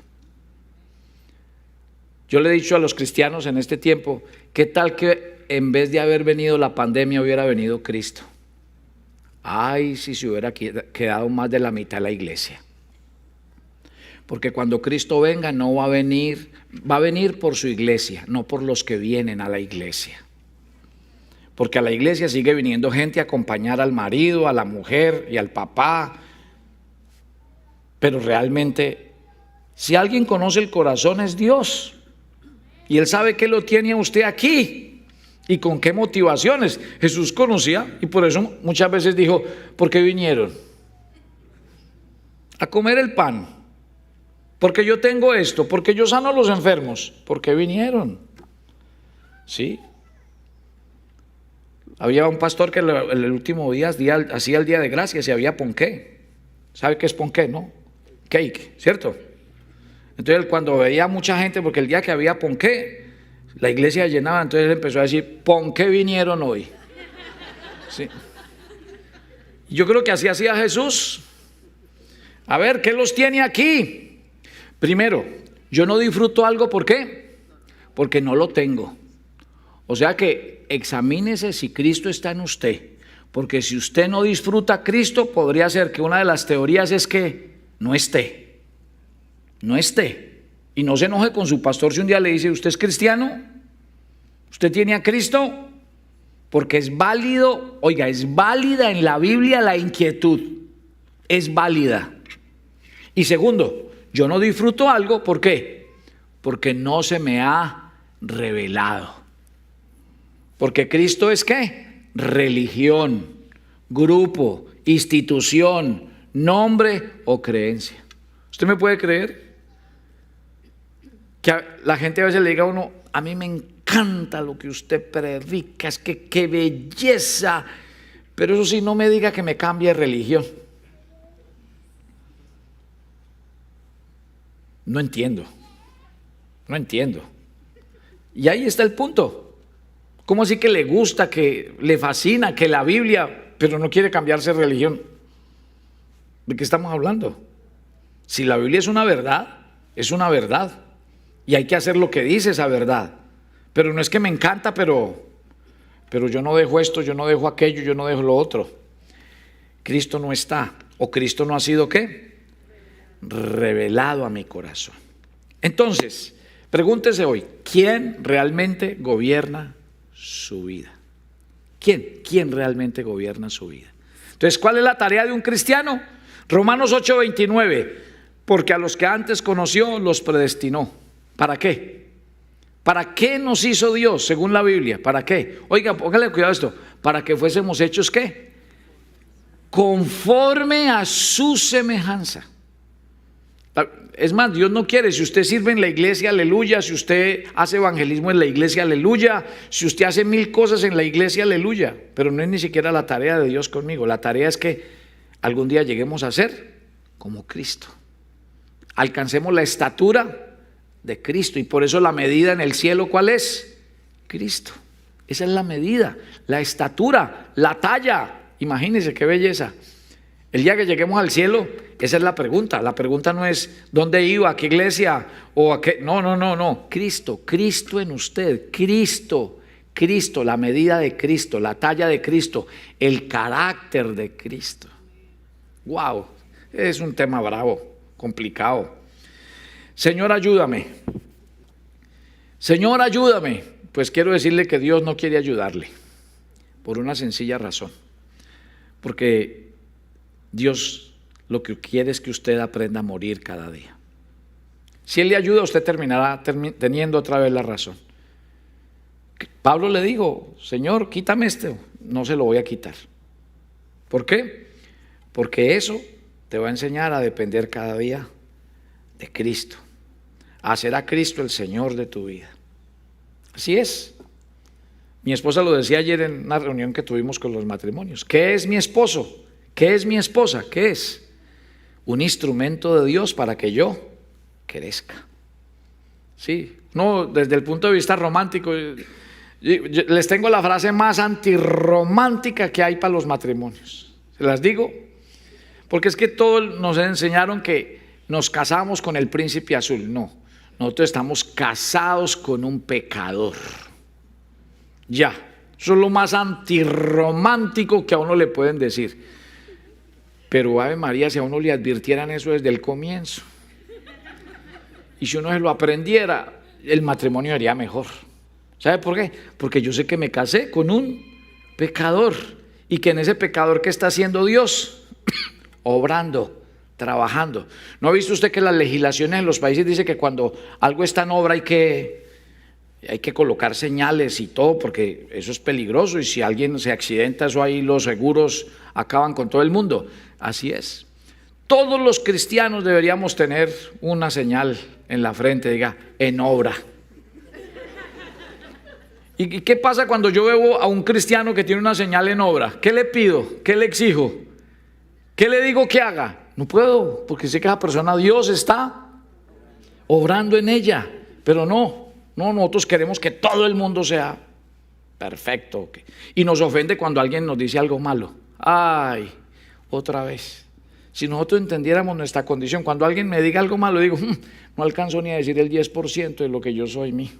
Yo le he dicho a los cristianos en este tiempo, ¿qué tal que en vez de haber venido la pandemia hubiera venido Cristo? Ay, si se hubiera quedado más de la mitad de la iglesia. Porque cuando Cristo venga no va a venir, va a venir por su iglesia, no por los que vienen a la iglesia. Porque a la iglesia sigue viniendo gente a acompañar al marido, a la mujer y al papá. Pero realmente, si alguien conoce el corazón es Dios. Y Él sabe que lo tiene a usted aquí. ¿Y con qué motivaciones? Jesús conocía y por eso muchas veces dijo, ¿por qué vinieron? A comer el pan. Porque yo tengo esto, porque yo sano a los enfermos. ¿Por qué vinieron? ¿Sí? Había un pastor que el último día hacía el día de gracias y había ponqué. ¿Sabe qué es ponqué, no? Cake, ¿cierto? Entonces cuando veía mucha gente, porque el día que había ponqué, la iglesia llenaba, entonces él empezó a decir, ¿ponqué vinieron hoy? ¿Sí? Yo creo que así hacía Jesús. A ver, ¿qué los tiene aquí? Primero, yo no disfruto algo, ¿por qué? Porque no lo tengo. O sea que examínese si Cristo está en usted, porque si usted no disfruta a Cristo, podría ser que una de las teorías es que no esté. No esté. Y no se enoje con su pastor si un día le dice, ¿usted es cristiano? ¿Usted tiene a Cristo? Porque es válido, oiga, es válida en la Biblia la inquietud. Es válida. Y segundo, yo no disfruto algo, ¿por qué? porque no se me ha revelado. Porque Cristo es ¿qué? Religión, grupo, institución, nombre o creencia. ¿Usted me puede creer? Que la gente a veces le diga a uno, a mí me encanta lo que usted predica, es que qué belleza, pero eso sí, no me diga que me cambie de religión. No entiendo. Y ahí está el punto. ¿Cómo así que le gusta, que le fascina, que la Biblia, pero no quiere cambiarse de religión? ¿De qué estamos hablando? Si la Biblia es una verdad, es una verdad. Y hay que hacer lo que dice esa verdad. Pero no es que me encanta, pero yo no dejo esto, yo no dejo aquello, yo no dejo lo otro. Cristo no está, o Cristo no ha sido ¿qué? Revelado a mi corazón. Entonces, pregúntese hoy, ¿quién realmente gobierna su vida? ¿Quién realmente gobierna su vida? Entonces, ¿cuál es la tarea de un cristiano? Romanos 8:29, porque a los que antes conoció los predestinó. ¿Para qué? ¿Para qué nos hizo Dios según la Biblia? ¿Para qué? Oiga, póngale cuidado a esto. Para que fuésemos hechos ¿qué? Conforme a su semejanza. Es más, Dios no quiere, si usted sirve en la iglesia, aleluya, si usted hace evangelismo en la iglesia, aleluya, si usted hace 1000 cosas en la iglesia, aleluya, pero no es ni siquiera la tarea de Dios conmigo. La tarea es que algún día lleguemos a ser como Cristo, alcancemos la estatura de Cristo, y por eso la medida en el cielo, ¿cuál es? Cristo. Esa es la medida, la estatura, la talla. Imagínense qué belleza. El día que lleguemos al cielo, esa es la pregunta. La pregunta no es dónde iba, a qué iglesia o a qué. No. Cristo en usted. Cristo, la medida de Cristo, la talla de Cristo, el carácter de Cristo. Wow, es un tema bravo, complicado. Señor, ayúdame. Señor, ayúdame. Pues quiero decirle que Dios no quiere ayudarle por una sencilla razón. Porque Dios lo que quiere es que usted aprenda a morir cada día. Si Él le ayuda, usted terminará teniendo otra vez la razón. Pablo le dijo, Señor, quítame esto. No se lo voy a quitar. ¿Por qué? Porque eso te va a enseñar a depender cada día de Cristo, a hacer a Cristo el Señor de tu vida. Así es. Mi esposa lo decía ayer en una reunión que tuvimos con los matrimonios. ¿Qué es mi esposo? ¿Qué es mi esposa? ¿Qué es? Un instrumento de Dios para que yo crezca. Sí, no, desde el punto de vista romántico, yo les tengo la frase más antirromántica que hay para los matrimonios. ¿Se las digo? Porque es que todos nos enseñaron que nos casamos con el príncipe azul. No, nosotros estamos casados con un pecador. Ya, eso es lo más antirromántico que a uno le pueden decir. Pero Ave María, si a uno le advirtieran eso desde el comienzo, y si uno se lo aprendiera, el matrimonio haría mejor. ¿Sabe por qué? Porque yo sé que me casé con un pecador, y que en ese pecador, ¿qué está haciendo Dios? Obrando, trabajando. ¿No ha visto usted que las legislaciones en los países dicen que cuando algo está en obra hay que colocar señales y todo, porque eso es peligroso, y si alguien se accidenta, eso ahí los seguros acaban con todo el mundo? Así es. Todos los cristianos deberíamos tener una señal en la frente, diga, en obra. ¿Y qué pasa cuando yo veo a un cristiano que tiene una señal en obra? ¿Qué le pido? ¿Qué le exijo? ¿Qué le digo que haga? No puedo, porque sé que esa persona, Dios está obrando en ella. Pero no, nosotros queremos que todo el mundo sea perfecto. Y nos ofende cuando alguien nos dice algo malo. Ay, otra vez. Si nosotros entendiéramos nuestra condición, cuando alguien me diga algo malo, digo, no alcanzo ni a decir el 10% de lo que yo soy mí.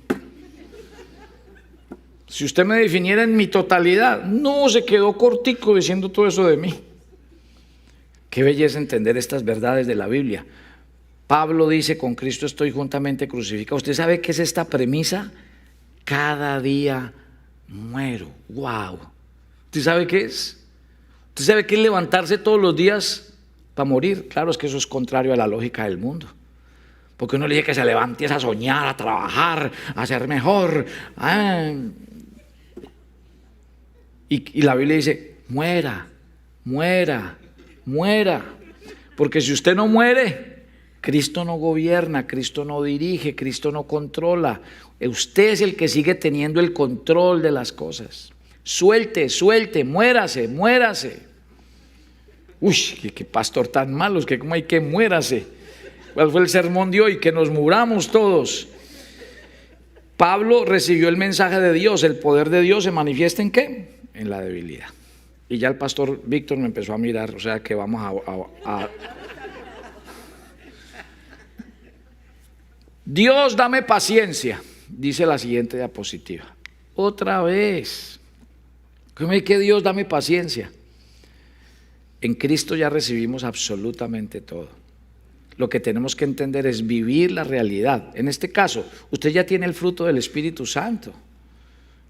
Si usted me definiera en mi totalidad, no, se quedó cortico diciendo todo eso de mí. Qué belleza entender estas verdades de la Biblia. Pablo dice, con Cristo estoy juntamente crucificado. ¿Usted sabe qué es esta premisa? Cada día muero. ¡Wow! ¿Usted sabe qué es? ¿Usted sabe qué es levantarse todos los días para morir? Claro, es que eso es contrario a la lógica del mundo. Porque uno le dice que se levante a soñar, a trabajar, a ser mejor. Y la Biblia dice, muera, muera, muera. Porque si usted no muere, Cristo no gobierna, Cristo no dirige, Cristo no controla. Usted es el que sigue teniendo el control de las cosas. Suelte, suelte, muérase, muérase. Uy, qué pastor tan malo, es que como hay que muérase. ¿Cuál fue el sermón de hoy? Que nos muramos todos. Pablo recibió el mensaje de Dios. El poder de Dios se manifiesta ¿en qué? En la debilidad. Y ya el pastor Víctor me empezó a mirar, o sea que vamos a... Dios, dame paciencia, dice la siguiente diapositiva. Otra vez. ¿Cómo es que Dios, dame paciencia? En Cristo ya recibimos absolutamente todo. Lo que tenemos que entender es vivir la realidad. En este caso, usted ya tiene el fruto del Espíritu Santo.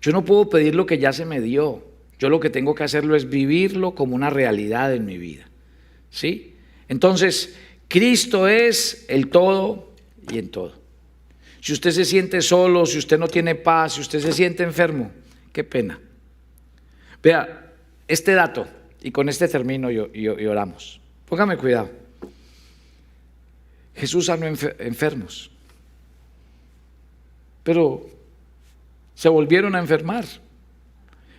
Yo no puedo pedir lo que ya se me dio. Yo lo que tengo que hacerlo es vivirlo como una realidad en mi vida. ¿Sí? Entonces, Cristo es el todo y en todo. Si usted se siente solo, si usted no tiene paz, si usted se siente enfermo, qué pena. Vea, este dato, y con este termino y oramos. Póngame cuidado. Jesús sanó enfermos, pero se volvieron a enfermar.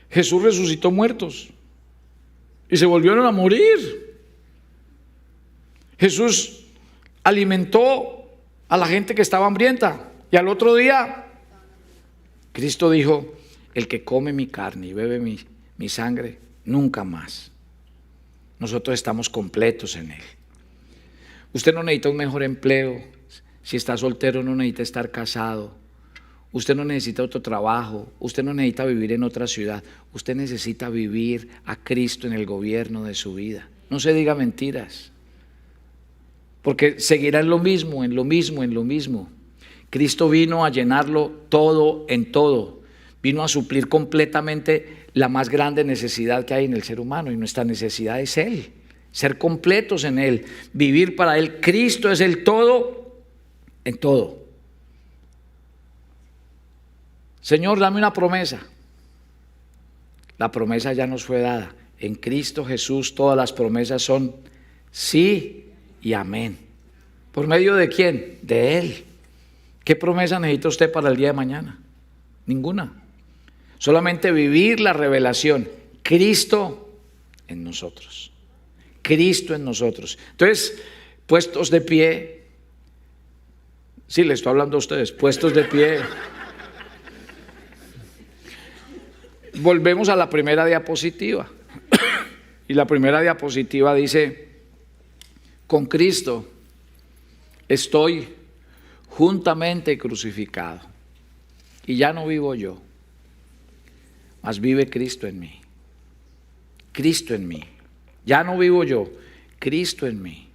Jesús resucitó muertos y se volvieron a morir. Jesús alimentó a la gente que estaba hambrienta y al otro día Cristo dijo, el que come mi carne y bebe mi sangre, nunca más. Nosotros estamos completos en Él. Usted no necesita un mejor empleo. Si está soltero no necesita estar casado. Usted no necesita otro trabajo. Usted no necesita vivir en otra ciudad. Usted necesita vivir a Cristo en el gobierno de su vida. No se diga mentiras. Porque seguirá en lo mismo, en lo mismo, en lo mismo. Cristo vino a llenarlo todo en todo. Vino a suplir completamente la más grande necesidad que hay en el ser humano. Y nuestra necesidad es Él. Ser completos en Él, vivir para Él. Cristo es el todo en todo. Señor, dame una promesa. La promesa ya nos fue dada. En Cristo Jesús todas las promesas son sí y amén. ¿Por medio de quién? De Él. ¿Qué promesa necesita usted para el día de mañana? Ninguna. Solamente vivir la revelación. Cristo en nosotros. Cristo en nosotros. Entonces, puestos de pie, sí, le estoy hablando a ustedes, puestos de pie. Volvemos a la primera diapositiva. Y la primera diapositiva dice, con Cristo estoy juntamente crucificado. Y ya no vivo yo, mas vive Cristo en mí. Cristo en mí. Ya no vivo yo, Cristo en mí.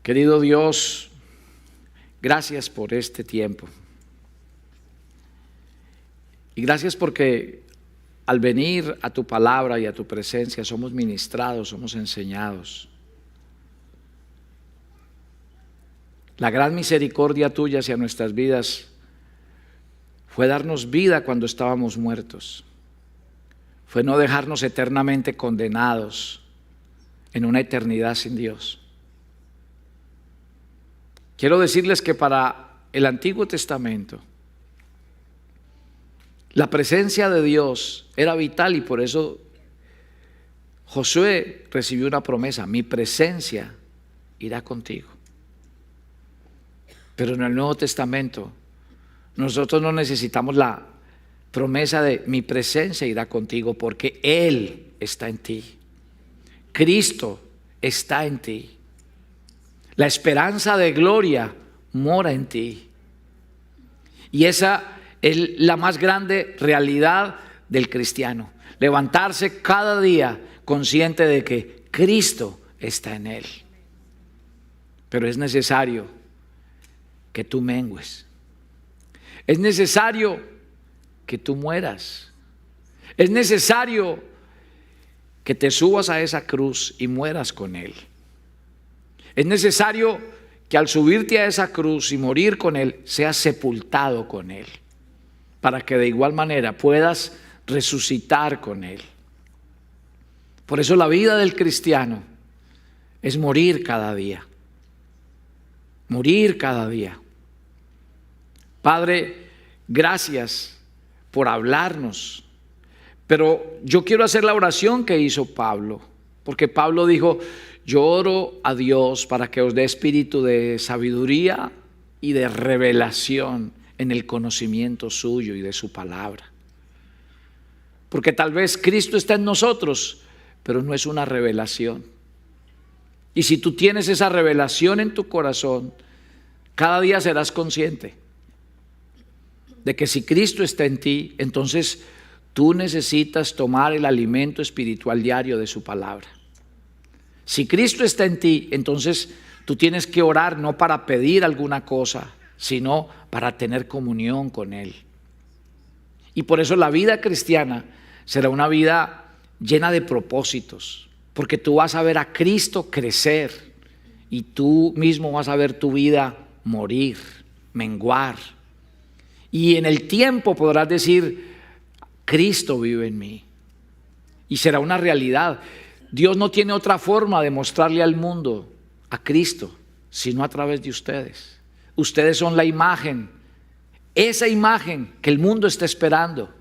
Querido Dios, gracias por este tiempo. Y gracias porque al venir a tu palabra y a tu presencia somos ministrados, somos enseñados. La gran misericordia tuya hacia nuestras vidas fue darnos vida cuando estábamos muertos. Fue no dejarnos eternamente condenados en una eternidad sin Dios. Quiero decirles que para el Antiguo Testamento la presencia de Dios era vital y por eso Josué recibió una promesa: mi presencia irá contigo. Pero en el Nuevo Testamento nosotros no necesitamos la promesa de mi presencia irá contigo porque Él está en ti. Cristo está en ti. La esperanza de gloria mora en ti. Y esa es la más grande realidad del cristiano. Levantarse cada día consciente de que Cristo está en él. Pero es necesario que tú mengues. Es necesario que tú mueras. Es necesario que te subas a esa cruz y mueras con Él. Es necesario que al subirte a esa cruz y morir con Él, seas sepultado con Él, para que de igual manera puedas resucitar con Él. Por eso la vida del cristiano es morir cada día. Morir cada día. Padre, gracias por hablarnos. Pero yo quiero hacer la oración que hizo Pablo, porque Pablo dijo: yo oro a Dios para que os dé espíritu de sabiduría y de revelación en el conocimiento suyo y de su palabra. Porque tal vez Cristo está en nosotros, pero no es una revelación. Y si tú tienes esa revelación en tu corazón, cada día serás consciente de que si Cristo está en ti, entonces tú necesitas tomar el alimento espiritual diario de su palabra. Si Cristo está en ti, entonces tú tienes que orar no para pedir alguna cosa, sino para tener comunión con Él. Y por eso la vida cristiana será una vida llena de propósitos, porque tú vas a ver a Cristo crecer y tú mismo vas a ver tu vida morir, menguar. Y en el tiempo podrás decir: Cristo vive en mí. Y será una realidad. Dios no tiene otra forma de mostrarle al mundo a Cristo, sino a través de ustedes. Ustedes son la imagen, esa imagen que el mundo está esperando.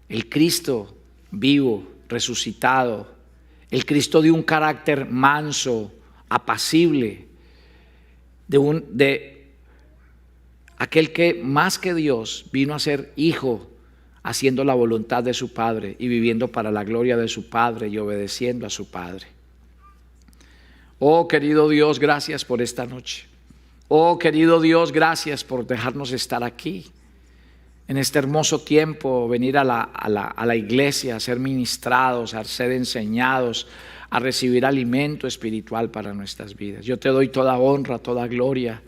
El Cristo vivo, resucitado, el Cristo de un carácter manso, apacible, de aquel que más que Dios vino a ser hijo, haciendo la voluntad de su Padre y viviendo para la gloria de su Padre y obedeciendo a su Padre. Oh querido Dios, gracias por esta noche. Oh querido Dios, gracias por dejarnos estar aquí en este hermoso tiempo, venir a la iglesia, a ser ministrados, a ser enseñados, a recibir alimento espiritual para nuestras vidas. Yo te doy toda honra, toda gloria,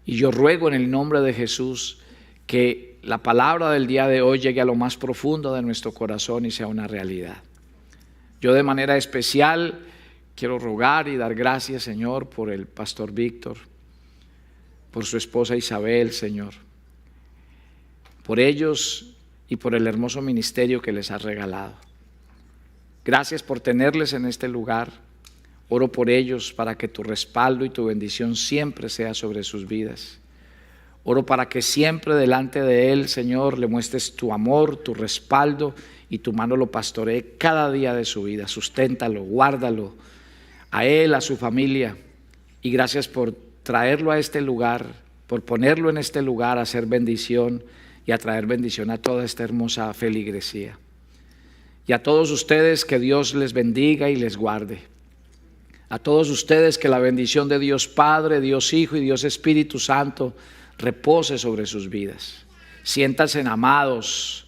y yo ruego en el nombre de Jesús que la palabra del día de hoy llegue a lo más profundo de nuestro corazón y sea una realidad. Yo de manera especial quiero rogar y dar gracias, Señor, por el pastor Víctor, por su esposa Isabel, Señor, por ellos y por el hermoso ministerio que les has regalado. Gracias por tenerles en este lugar. Oro por ellos para que tu respaldo y tu bendición siempre sea sobre sus vidas. Oro para que siempre delante de Él, Señor, le muestres tu amor, tu respaldo y tu mano lo pastoree cada día de su vida. Susténtalo, guárdalo a Él, a su familia. Y gracias por traerlo a este lugar, por ponerlo en este lugar a hacer bendición y a traer bendición a toda esta hermosa feligresía. Y a todos ustedes, que Dios les bendiga y les guarde. A todos ustedes, que la bendición de Dios Padre, Dios Hijo y Dios Espíritu Santo repose sobre sus vidas. Siéntanse amados,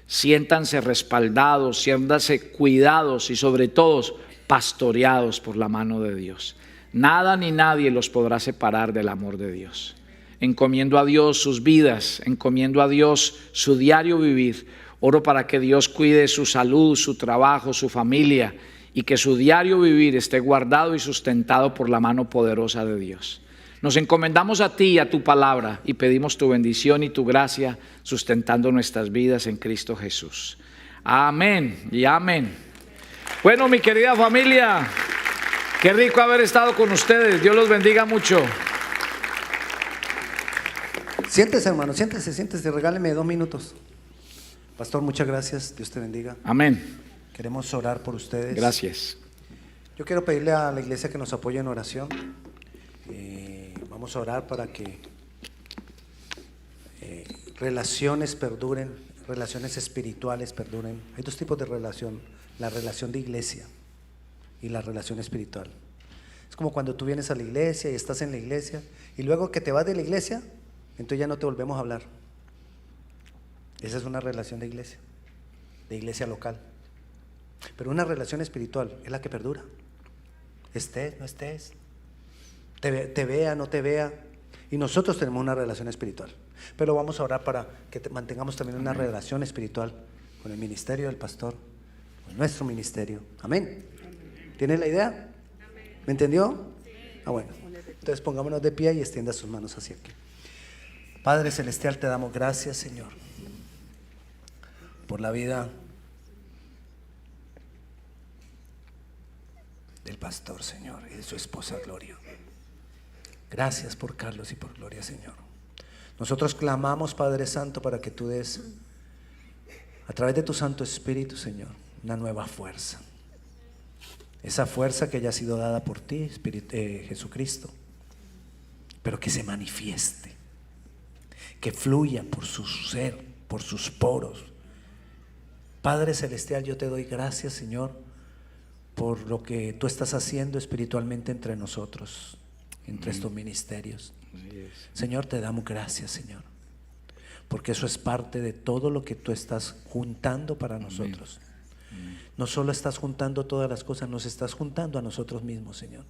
siéntanse respaldados, siéntanse cuidados y sobre todo pastoreados por la mano de Dios. Nada ni nadie los podrá separar del amor de Dios. Encomiendo a Dios sus vidas, encomiendo a Dios su diario vivir. Oro para que Dios cuide su salud, su trabajo, su familia, y que su diario vivir esté guardado y sustentado por la mano poderosa de Dios. Nos encomendamos a ti y a tu palabra y pedimos tu bendición y tu gracia sustentando nuestras vidas en Cristo Jesús. Amén y amén. Bueno, mi querida familia, qué rico haber estado con ustedes. Dios los bendiga mucho. Siéntese, hermano, siéntese, regáleme 2 minutos. Pastor, muchas gracias, Dios te bendiga. Amén. Queremos orar por ustedes. Gracias. Yo quiero pedirle a la iglesia que nos apoye en oración. Vamos a orar para que relaciones perduren, relaciones espirituales perduren. Hay 2 tipos de relación: la relación de iglesia y la relación espiritual. Es como cuando tú vienes a la iglesia y estás en la iglesia y luego que te vas de la iglesia, entonces ya no te volvemos a hablar. Esa es una relación de iglesia local. Pero una relación espiritual es la que perdura. Estés, no estés, te vea, no te vea. Y nosotros tenemos una relación espiritual. Pero vamos a orar para que mantengamos también una relación espiritual con el ministerio del pastor, nuestro ministerio. Amén. ¿Tiene la idea? ¿Me entendió? Ah, bueno. Entonces pongámonos de pie y extienda sus manos hacia aquí. Padre Celestial, te damos gracias, Señor, por la vida del pastor, Señor, y de su esposa Gloria. Gracias por Carlos y por Gloria, Señor. Nosotros clamamos, Padre Santo, para que tú des, a través de tu Santo Espíritu, Señor, una nueva fuerza. Esa fuerza que ya ha sido dada por ti, Jesucristo, pero que se manifieste, que fluya por su ser, por sus poros. Padre Celestial, yo te doy gracias, Señor, por lo que tú estás haciendo espiritualmente entre nosotros, entre estos ministerios. Señor, te damos gracias, Señor, porque eso es parte de todo lo que tú estás juntando para nosotros. No solo estás juntando todas las cosas, nos estás juntando a nosotros mismos, Señor.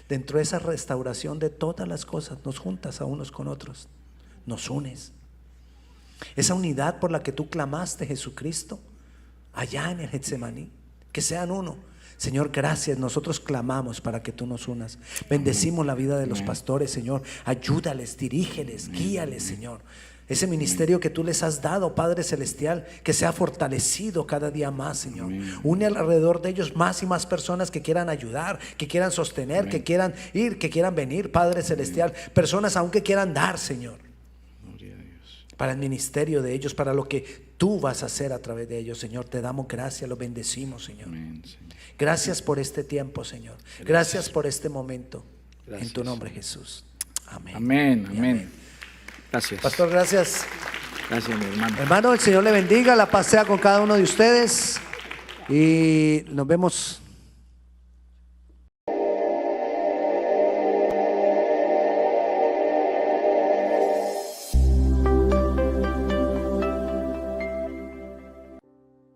Dentro de esa restauración de todas las cosas, nos juntas a unos con otros, nos unes. Esa unidad por la que tú clamaste, Jesucristo, allá en el Getsemaní, que sean uno. Señor, gracias, nosotros clamamos para que tú nos unas. Bendecimos la vida de los pastores, Señor. Ayúdales, dirígeles, guíales, Señor. Ese ministerio que tú les has dado, Padre Celestial, que sea fortalecido cada día más, Señor. Une alrededor de ellos más y más personas que quieran ayudar, que quieran sostener, que quieran ir, que quieran venir, Padre Celestial. Personas aún que quieran dar, Señor, para el ministerio de ellos, para lo que tú vas a hacer a través de ellos, Señor. Te damos gracias, los bendecimos, Señor. Gracias por este tiempo, Señor. Gracias por este momento. En tu nombre, Jesús. Amén. Amén, amén. Gracias. Pastor, gracias. Gracias, mi hermano. Hermano, el Señor le bendiga, la paz sea con cada uno de ustedes y nos vemos